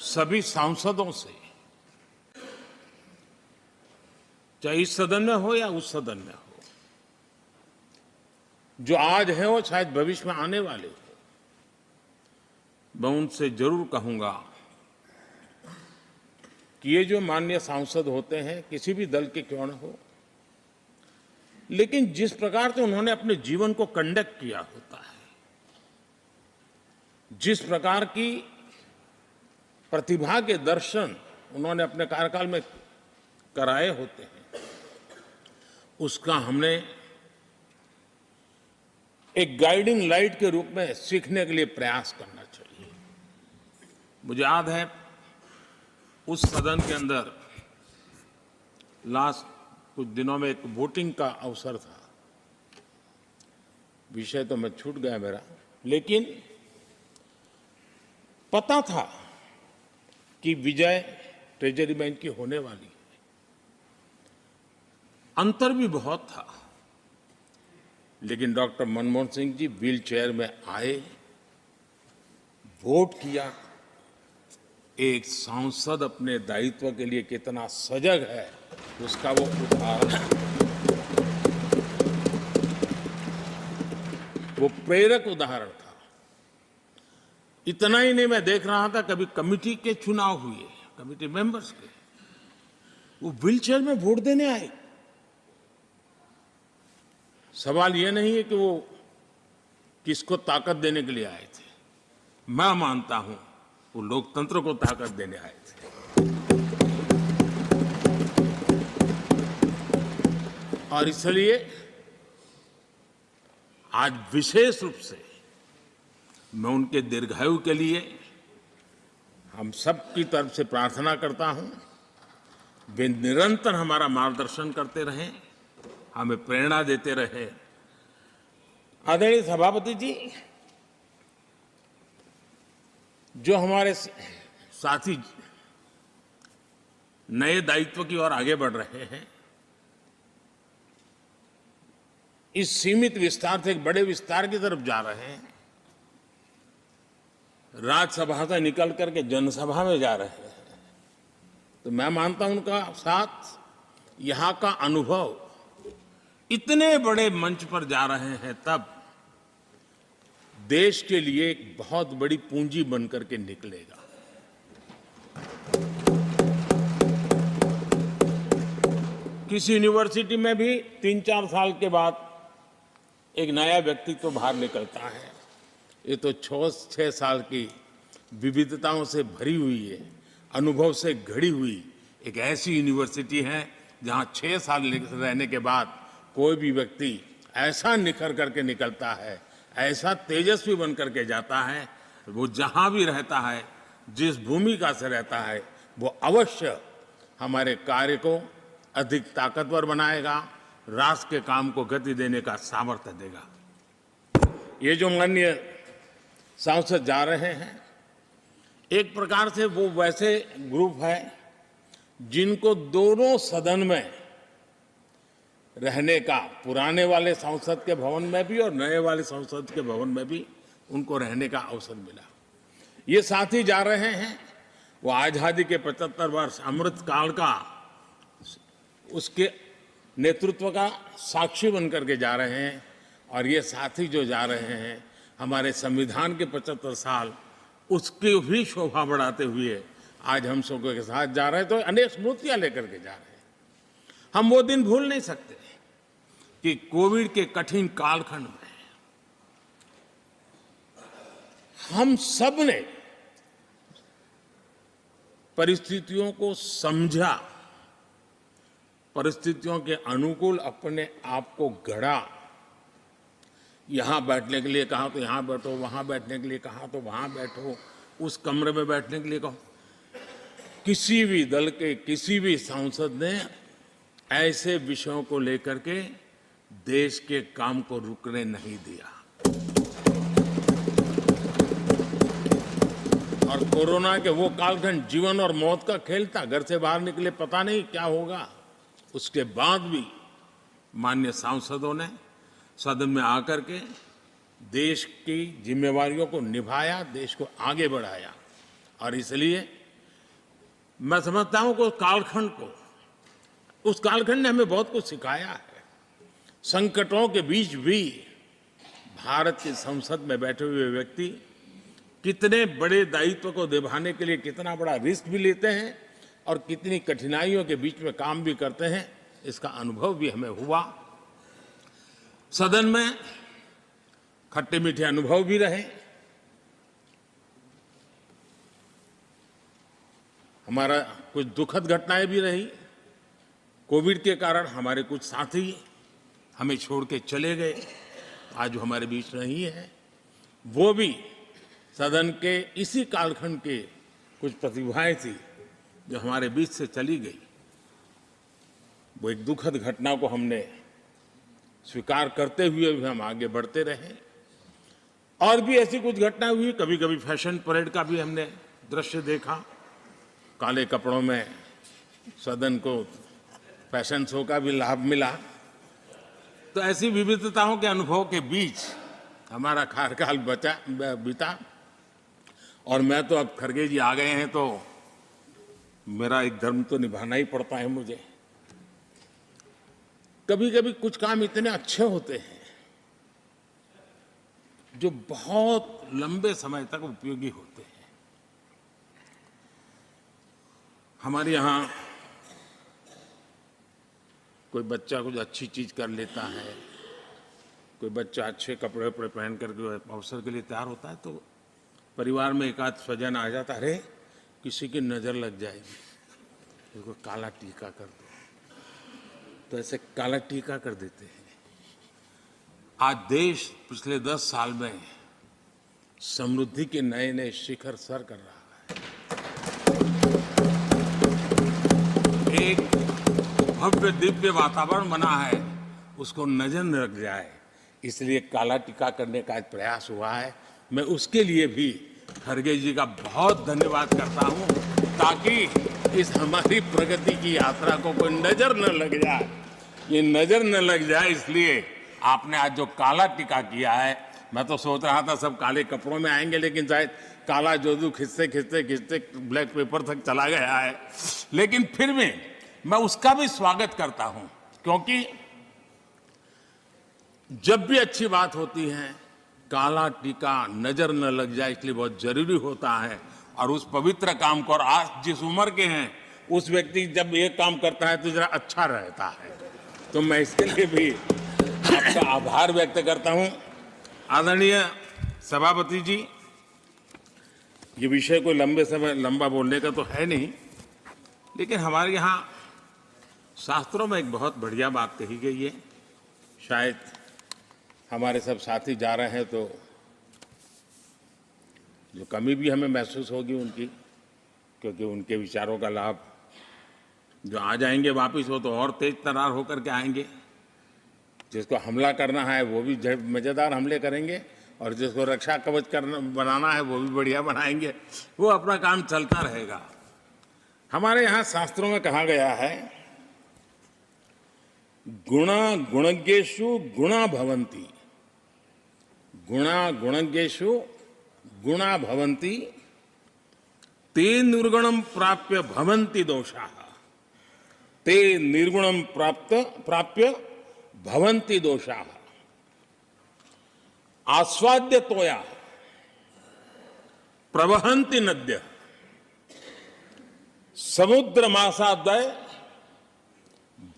सभी सांसदों से, चाहे इस सदन में हो या उस सदन में हो, जो आज है वो शायद भविष्य में आने वाले हो, मैं उनसे जरूर कहूंगा कि ये जो माननीय सांसद होते हैं, किसी भी दल के क्यों न हो, लेकिन जिस प्रकार से उन्होंने अपने जीवन को कंडक्ट किया होता है, जिस प्रकार की प्रतिभा के दर्शन उन्होंने अपने कार्यकाल में कराए होते हैं, उसका हमने एक गाइडिंग लाइट के रूप में सीखने के लिए प्रयास करना चाहिए। मुझे याद है उस सदन के अंदर लास्ट कुछ दिनों में एक वोटिंग का अवसर था, विषय तो मैं छूट गया मेरा, लेकिन पता था कि विजय ट्रेजरी बैंक की होने वाली है। अंतर भी बहुत था, लेकिन doctor Manmohan Singh ji wheel chair में आए, वोट किया। एक सांसद अपने दायित्व के लिए कितना सजग है उसका वो उदाहरण, वो प्रेरक उदाहरण था। इतना ही नहीं, मैं देख रहा था कभी कमेटी के चुनाव हुए, कमेटी मेंबर्स के, वो व्हील चेयर में वोट देने आए। सवाल ये नहीं है कि वो किसको ताकत देने के लिए आए थे, मैं मानता हूं वो लोकतंत्र को ताकत देने आए थे। और इसलिए आज विशेष रूप से मैं उनके दीर्घायु के लिए हम सब की तरफ से प्रार्थना करता हूं, वे निरंतर हमारा मार्गदर्शन करते रहें, हमें प्रेरणा देते रहे। आदरणीय सभापति जी, जो हमारे साथी नए दायित्व की ओर आगे बढ़ रहे हैं, इस सीमित विस्तार से एक बड़े विस्तार की तरफ जा रहे हैं, राज्यसभा से निकल करके जनसभा में जा रहे हैं, तो मैं मानता हूं उनका साथ, यहां का अनुभव, इतने बड़े मंच पर जा रहे हैं, तब देश के लिए एक बहुत बड़ी पूंजी बनकर के निकलेगा। किसी यूनिवर्सिटी में भी 3-4 साल के बाद एक नया व्यक्तित्व बाहर निकलता है। ये तो 6 साल की विविधताओं से भरी हुई है, अनुभव से घड़ी हुई एक ऐसी यूनिवर्सिटी है जहां 6 साल रहने के बाद कोई भी व्यक्ति ऐसा निखर करके निकलता है, ऐसा तेजस्वी बन करके जाता है, वो जहां भी रहता है, जिस भूमिका से रहता है, वो अवश्य हमारे कार्य को अधिक ताकतवर बनाएगा, राष्ट्र के काम को गति देने का सामर्थ्य देगा। ये जो माननीय सांसद जा रहे हैं, एक प्रकार से वो वैसे ग्रुप है जिनको दोनों सदन में रहने का, पुराने वाले संसद के भवन में भी और नए वाले संसद के भवन में भी उनको रहने का अवसर मिला। ये साथी जा रहे हैं, वो आजादी के 75 वर्ष अमृत काल का, उसके नेतृत्व का साक्षी बनकर के जा रहे हैं। और ये साथी जो जा रहे हैं, हमारे संविधान के 75 साल, उसकी भी शोभा बढ़ाते हुए आज हम सबके साथ जा रहे हैं, तो अनेक स्मृतियां लेकर के जा रहे हैं। हम वो दिन भूल नहीं सकते कि कोविड के कठिन कालखंड में हम सब ने परिस्थितियों को समझा, परिस्थितियों के अनुकूल अपने आप को गढ़ा। यहां बैठने के लिए कहा तो यहां बैठो, वहां बैठने के लिए कहा तो वहां बैठो, उस कमरे में बैठने के लिए कहो। किसी भी दल के किसी भी सांसद ने ऐसे विषयों को लेकर के देश के काम को रुकने नहीं दिया। और कोरोना के वो कालखंड जीवन और मौत का खेल था, घर से बाहर निकले पता नहीं क्या होगा। उसके बाद भी माननीय सांसदों ने सदन में आकर के देश की जिम्मेवारियों को निभाया, देश को आगे बढ़ाया। और इसलिए मैं समझता हूं कि उस कालखंड ने हमें बहुत कुछ सिखाया है। संकटों के बीच भी भारत की संसद में बैठे हुए व्यक्ति कितने बड़े दायित्व को निभाने के लिए कितना बड़ा रिस्क भी लेते हैं और कितनी कठिनाइयों के बीच में काम भी करते हैं, इसका अनुभव भी हमें हुआ। सदन में खट्टे मीठे अनुभव भी रहे। हमारा कुछ दुखद घटनाएं भी रही। कोविड के कारण हमारे कुछ साथी हमें छोड़ के चले गए, आज वो हमारे बीच नहीं है। वो भी सदन के इसी कालखंड के कुछ प्रतिभाएं थी जो हमारे बीच से चली गई। वो एक दुखद घटना को हमने स्वीकार करते हुए भी हम आगे बढ़ते रहे। और भी ऐसी कुछ घटना हुई। कभी कभी फैशन परेड का भी हमने दृश्य देखा। काले कपड़ों में सदन को फैशन शो का भी लाभ मिला। तो ऐसी विविधताओं के अनुभव के बीच हमारा कार्यकाल बीता। और मैं तो अब खड़गे जी आ गए हैं तो मेरा एक धर्म तो निभाना ही पड़ता है मुझे। कभी कभी कुछ काम इतने अच्छे होते हैं जो बहुत लंबे समय तक उपयोगी होते हैं। हमारे यहाँ कोई बच्चा कुछ अच्छी चीज कर लेता है, कोई बच्चा अच्छे कपड़े वपड़े पहन करके अवसर के लिए तैयार होता है तो परिवार में एक आध स्वजन आ जाता, अरे किसी की नजर लग जाएगी, उसको काला टीका कर दो। तो ऐसे काला टीका कर देते हैं। आज देश पिछले 10 साल में समृद्धि के नए नए शिखर सर कर रहा है। एक भव्य दिव्य वातावरण बना है, उसको नजर न लग जाए, इसलिए काला टीका करने का एक प्रयास हुआ है। मैं उसके लिए भी खड़गे जी का बहुत धन्यवाद करता हूं, ताकि इस हमारी प्रगति की यात्रा को कोई नजर न लग जाए। ये नजर न लग जाए इसलिए आपने आज जो काला टीका किया है। मैं तो सोच रहा था सब काले कपड़ों में आएंगे, लेकिन शायद काला जादू खिंचते खिंचते खिंचते ब्लैक पेपर तक चला गया है। लेकिन फिर भी मैं उसका भी स्वागत करता हूं, क्योंकि जब भी अच्छी बात होती है काला टीका नजर न लग जाए, इसलिए बहुत जरूरी होता है। और उस पवित्र काम को, और आज जिस उम्र के हैं उस व्यक्ति जब ये काम करता है तो जरा अच्छा रहता है। तो मैं इसके लिए भी आपका आभार व्यक्त करता हूं। आदरणीय सभापति जी, ये विषय कोई लंबा बोलने का तो है नहीं, लेकिन हमारे यहाँ शास्त्रों में एक बहुत बढ़िया बात कही गई है। शायद हमारे सब साथी जा रहे हैं तो जो कमी भी हमें महसूस होगी उनकी, क्योंकि उनके विचारों का लाभ जो आ जाएंगे वापिस वो तो और तेज तरार होकर के आएंगे। जिसको हमला करना है वो भी मजेदार हमले करेंगे, और जिसको रक्षा कवच बनाना है वो भी बढ़िया बनाएंगे। वो अपना काम चलता रहेगा। हमारे यहाँ शास्त्रों में कहा गया है, गुणा गुणज्ञेषु गुणा भवन्ति, गुणा गुणज्ञेषु गुणा भवन्ति, ते निर्गुणम प्राप्य भवन्ति दोषाः, ते निर्गुणम प्राप्य भवन्ति दोषाः। आस्वाद्य तोया प्रवहन्ति नद्य, समुद्र मासादय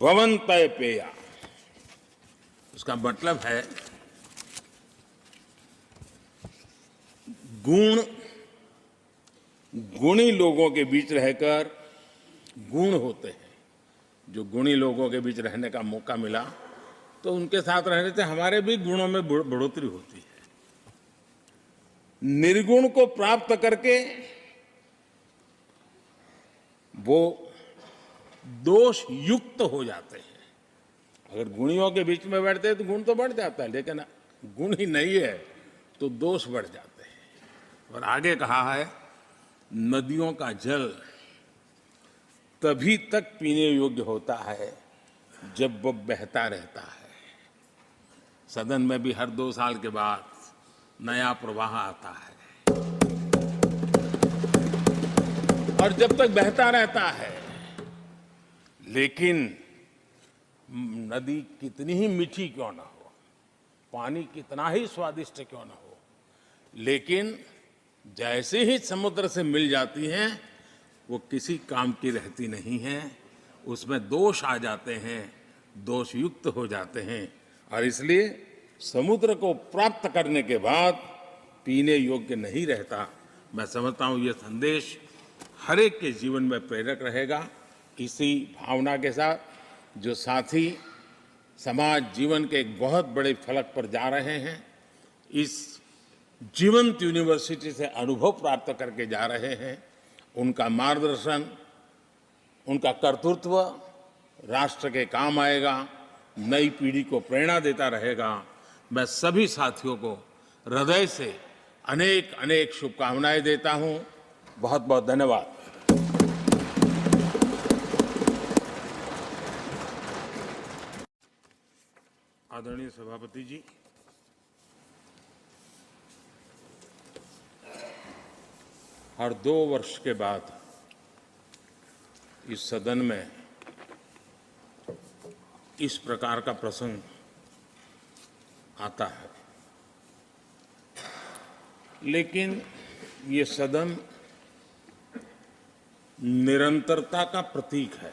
भवन्तय पेया। उसका मतलब है गुणी लोगों के बीच रहकर गुण होते हैं। जो गुणी लोगों के बीच रहने का मौका मिला तो उनके साथ रहने से हमारे भी गुणों में बढ़ोतरी होती है। निर्गुण को प्राप्त करके वो दोष युक्त हो जाते हैं। अगर गुणियों के बीच में बैठते हैं तो गुण तो बढ़ जाता है, लेकिन गुण ही नहीं है तो दोष बढ़ जाते हैं। और आगे कहा है, नदियों का जल तभी तक पीने योग्य होता है जब वो बहता रहता है। सदन में भी हर 2 साल के बाद नया प्रवाह आता है। और जब तक बहता रहता है, लेकिन नदी कितनी ही मीठी क्यों ना हो, पानी कितना ही स्वादिष्ट क्यों ना हो, लेकिन जैसे ही समुद्र से मिल जाती हैं, वो किसी काम की रहती नहीं है, उसमें दोष आ जाते हैं, दोषयुक्त हो जाते हैं। और इसलिए समुद्र को प्राप्त करने के बाद पीने योग्य नहीं रहता। मैं समझता हूँ ये संदेश हर एक के जीवन में प्रेरक रहेगा। इसी भावना के साथ जो साथी समाज जीवन के एक बहुत बड़े फलक पर जा रहे हैं, इस जीवंत यूनिवर्सिटी से अनुभव प्राप्त करके जा रहे हैं, उनका मार्गदर्शन, उनका कर्तृत्व राष्ट्र के काम आएगा, नई पीढ़ी को प्रेरणा देता रहेगा। मैं सभी साथियों को हृदय से अनेक अनेक शुभकामनाएं देता हूं। बहुत बहुत धन्यवाद। आदरणीय सभापति जी, हर 2 वर्ष के बाद इस सदन में इस प्रकार का प्रसंग आता है, लेकिन ये सदन निरंतरता का प्रतीक है।